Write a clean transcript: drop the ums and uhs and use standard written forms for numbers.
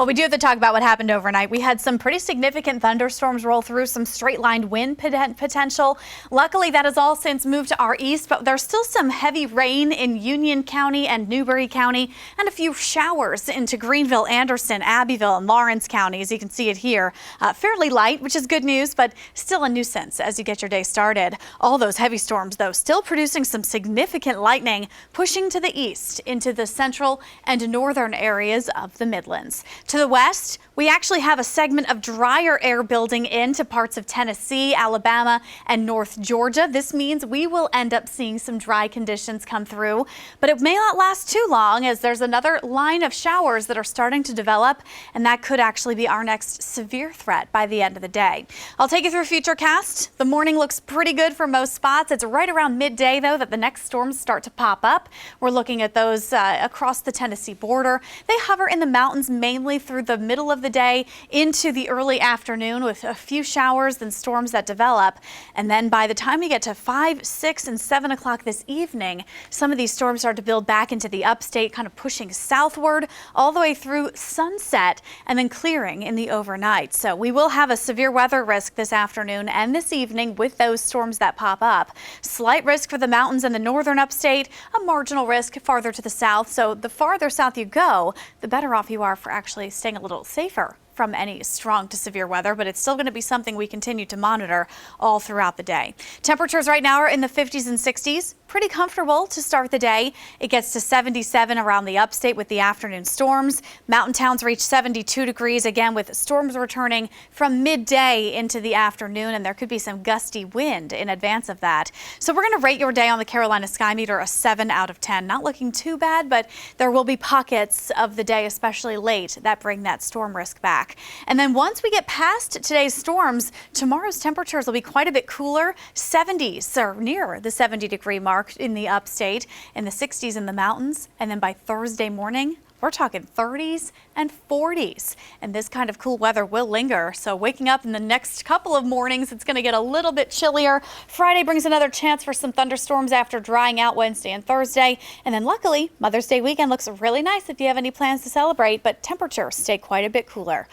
Well, we do have to talk about what happened overnight. We had some pretty significant thunderstorms roll through, some straight-line wind potential. Luckily, that has all since moved to our east, but there's still some heavy rain in Union County and Newberry County, and a few showers into Greenville, Anderson, Abbeville, and Lawrence counties. You can see it here. Fairly light, which is good news, but still a nuisance as you get your day started. All those heavy storms, though, still producing some significant lightning, pushing to the east into the central and northern areas of the Midlands. To the west, we actually have a segment of drier air building into parts of Tennessee, Alabama, and North Georgia. This means we will end up seeing some dry conditions come through, but it may not last too long as there's another line of showers that are starting to develop, and that could actually be our next severe threat by the end of the day. I'll take you through Futurecast. The morning looks pretty good for most spots. It's right around midday, though, that the next storms start to pop up. We're looking at those across the Tennessee border. They hover in the mountains mainly through the middle of the day into the early afternoon with a few showers and storms that develop. And then by the time we get to 5, 6, and 7 o'clock this evening, some of these storms start to build back into the upstate, kind of pushing southward all the way through sunset and then clearing in the overnight. So we will have a severe weather risk this afternoon and this evening with those storms that pop up. Slight risk for the mountains in the northern upstate, a marginal risk farther to the south. So the farther south you go, the better off you are for actually staying a little safer from any strong to severe weather, but it's still going to be something we continue to monitor all throughout the day. Temperatures right now are in the 50s and 60s. Pretty comfortable to start the day. It gets to 77 around the upstate with the afternoon storms. Mountain towns reach 72 degrees again with storms returning from midday into the afternoon, and there could be some gusty wind in advance of that. So we're going to rate your day on the Carolina Sky Meter a 7 out of 10. Not looking too bad, but there will be pockets of the day, especially late, that bring that storm risk back. And then once we get past today's storms, tomorrow's temperatures will be quite a bit cooler. 70s or near the 70-degree mark in the upstate, in the 60s in the mountains. And then by Thursday morning, we're talking 30s and 40s. And this kind of cool weather will linger. So waking up in the next couple of mornings, it's going to get a little bit chillier. Friday brings another chance for some thunderstorms after drying out Wednesday and Thursday. And then luckily, Mother's Day weekend looks really nice if you have any plans to celebrate, but temperatures stay quite a bit cooler.